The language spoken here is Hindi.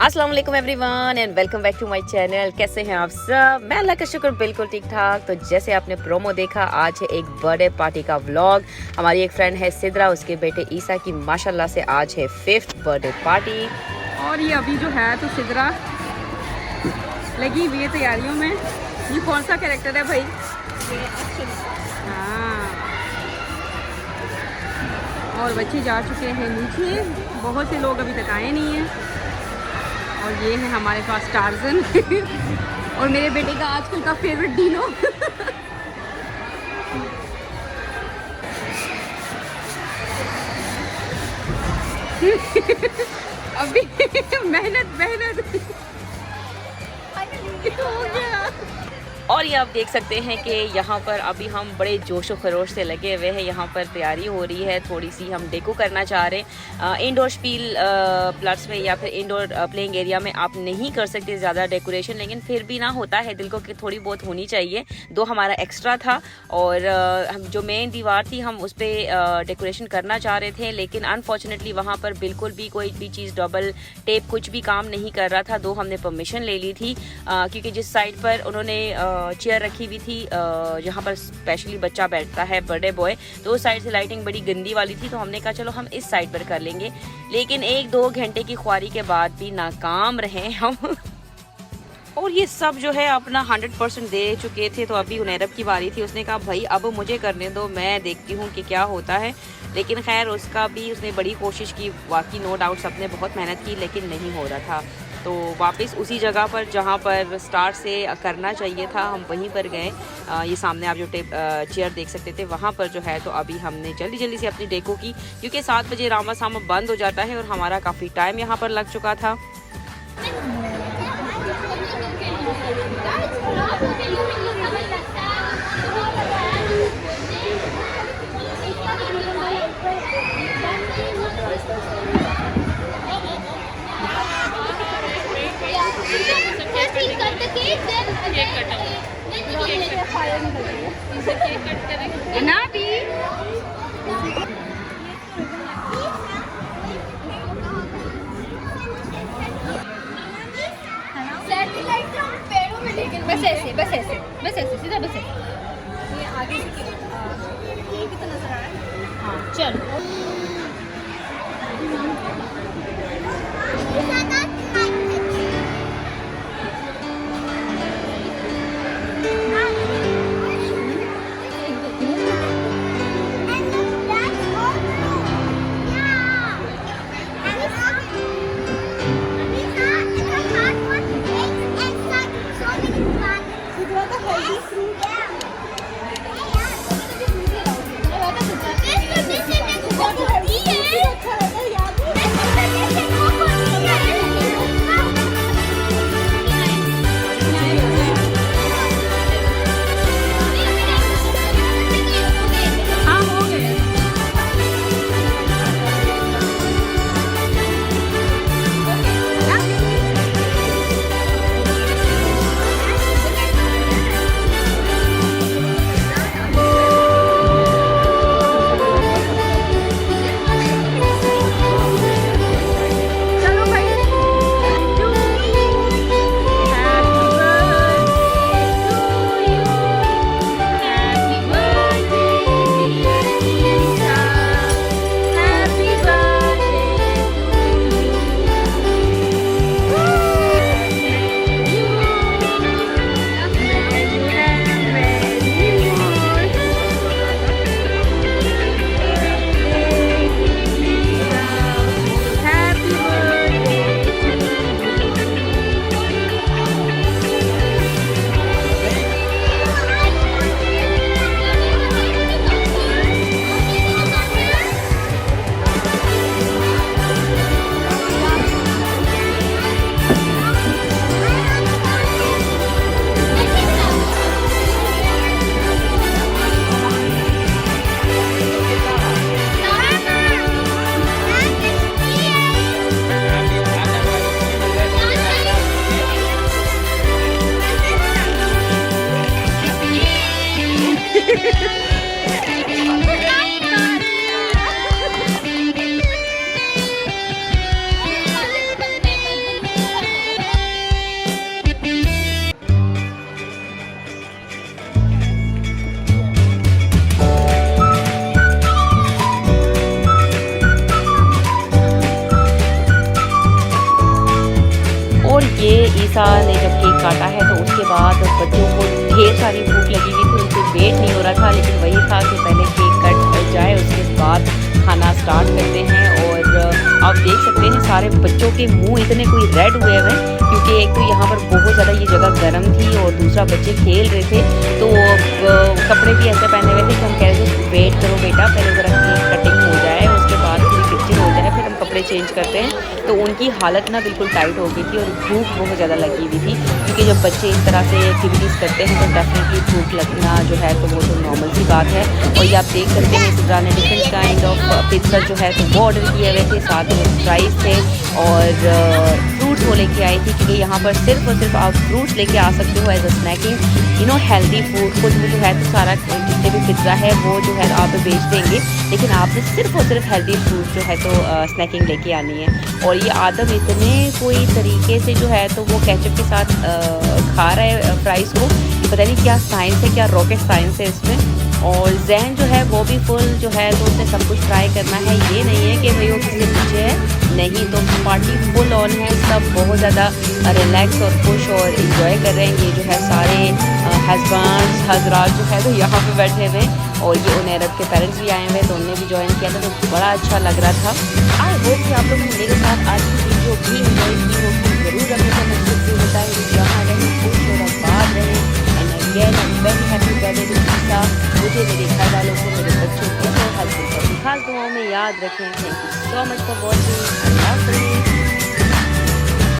अस्सलाम वालेकुम everyone and welcome back to my channel. कैसे हैं आप सब? मैं अल्लाह का शुक्र बिल्कुल ठीक ठाक। तो जैसे आपने प्रोमो देखा, आज है एक बर्थडे पार्टी का व्लॉग। हमारी एक फ्रेंड है सिद्रा, उसके बेटे ईसा की माशाल्लाह से आज है 5th बर्थडे पार्टी। और ये अभी जो है तो सिद्रा लगी हुई है तैयारियों में। ये कौन सा कैरेक्टर है भाई? हाँ, और बच्चे जा चुके हैं नीचे, बहुत से लोग अभी तक आए नहीं हैं। और ये है हमारे पास टार्जन और मेरे बेटे का आजकल का फेवरेट डीनो। अभी मेहनत हो गया। और ये आप देख सकते हैं कि यहाँ पर अभी हम बड़े जोशो खरोश से लगे हुए हैं। यहाँ पर तैयारी हो रही है, थोड़ी सी हम डेको करना चाह रहे हैं। इंडोर स्पील प्लस में या फिर इंडोर प्लेइंग एरिया में आप नहीं कर सकते ज़्यादा डेकोरेशन, लेकिन फिर भी ना होता है दिल को कि थोड़ी बहुत होनी चाहिए। दो हमारा एक्स्ट्रा था और हम जो मेन दीवार थी हम उस पर डेकोरेशन करना चाह रहे थे, लेकिन अनफॉर्चुनेटली वहाँ पर बिल्कुल भी कोई भी चीज़ डबल टेप कुछ भी काम नहीं कर रहा था। दो हमने परमिशन ले ली थी क्योंकि जिस साइड पर उन्होंने चेयर रखी हुई थी जहाँ पर स्पेशली बच्चा बैठता है, बर्थडे बॉय, तो उस साइड से लाइटिंग बड़ी गंदी वाली थी। तो हमने कहा चलो हम इस साइड पर कर लेंगे, लेकिन 1-2 घंटे की ख्वारी के बाद भी नाकाम रहे हम। और ये सब जो है अपना 100% दे चुके थे। तो अभी उनैरब की बारी थी, उसने कहा भाई अब मुझे करने दो, मैं देखती हूँ कि क्या होता है। लेकिन खैर उसका भी उसने बड़ी कोशिश की, वाकई नो डाउट सबने बहुत मेहनत की, लेकिन नहीं हो रहा था। तो वापस उसी जगह पर जहाँ पर स्टार्ट से करना चाहिए था हम वहीं पर गए। ये सामने आप जो चेयर देख सकते थे वहाँ पर जो है, तो अभी हमने जल्दी से अपनी डेको की, क्योंकि 7 बजे रामा सामा बंद हो जाता है और हमारा काफ़ी टाइम यहाँ पर लग चुका था। बस ऐसे सीधा बस ऐसे। ये आगे से ये भी तो नजर आ रहा है। हाँ चलो। अनीसा ने जब केक काटा है तो उसके बाद बच्चों को ढेर सारी भूख लगी हुई थी, उनको वेट नहीं हो रहा था, लेकिन वही था कि पहले केक कट जाए उसके बाद खाना स्टार्ट करते हैं। और आप देख सकते हैं सारे बच्चों के मुंह इतने कोई रेड हुए हुए हैं, क्योंकि एक तो यहाँ पर बहुत ज़्यादा ये जगह गर्म थी और दूसरा बच्चे खेल रहे थे, तो कपड़े भी ऐसे पहने हुए थे कि हम कह रहे थे वेट करो बेटा, पहले ज़रा केक कटिंग हो जाए, उसके बाद थोड़ी पिक्चर हो जाए, फिर हम कपड़े चेंज करते हैं। तो उनकी हालत ना बिल्कुल टाइट हो गई थी और भूख बहुत ज़्यादा लगी हुई थी, क्योंकि जब बच्चे इस तरह से एक्टिविटीज़ करते हैं तो डेफिनेटली भूख लगना जो है तो वो तो नॉर्मल सी बात है। और ये आप देख सकते हैं सिद्रा ने डिफरेंट काइंड ऑफ पिज़्ज़ा जो है तो वो ऑर्डर किए हुए थे, साथ में फ्राइज़ थे और फ्रूट्स वो लेके आई थी, क्योंकि यहाँ पर सिर्फ और सिर्फ आप फ्रूट्स लेके आ सकते हो as a snacking, you know healthy food. खुद में जो है तो सारा जितने भी पिज़्ज़ा है वो जो है आप बेच देंगे, लेकिन आपने सिर्फ और सिर्फ हेल्दी फूड जो है तो स्नैकिंग लेके आनी है। और ये आदम इतने कोई तरीके से जो है तो वो केचप के साथ खा रहा है फ्राइज़ को, पता नहीं क्या साइंस है, क्या रॉकेट साइंस है इसमें। और जहन जो है वो भी फुल जो है तो उसने सब कुछ ट्राई करना है, ये नहीं है कि भाई वो किसी पीछे है, नहीं, तो पार्टी फुल ऑन है, सब बहुत ज़्यादा रिलैक्स और खुश और इन्जॉय कर रहे हैं। ये जो है सारे हस्बैंड हजरात जो है तो यहाँ पे बैठे हुए, और ये उनैरब के पेरेंट्स भी आए हुए तो उन्होंने भी ज्वाइन किया था, तो बड़ा अच्छा लग रहा था। आई होप कि आप लोग मेरे साथ आज की वीडियो भी इन्जॉय की होगी। ज़रूर अपने कमेंट्स में बताएं जहाँ रहें, खुश और आबाद रहें। And again I am very happy birthday to Isa. मुझे, मेरे घर वालों को, मेरे बच्चों को और हस्बैंड को खास दुआओं में याद रखें। Thank you so much for watching. अल्लाह हाफ़िज़।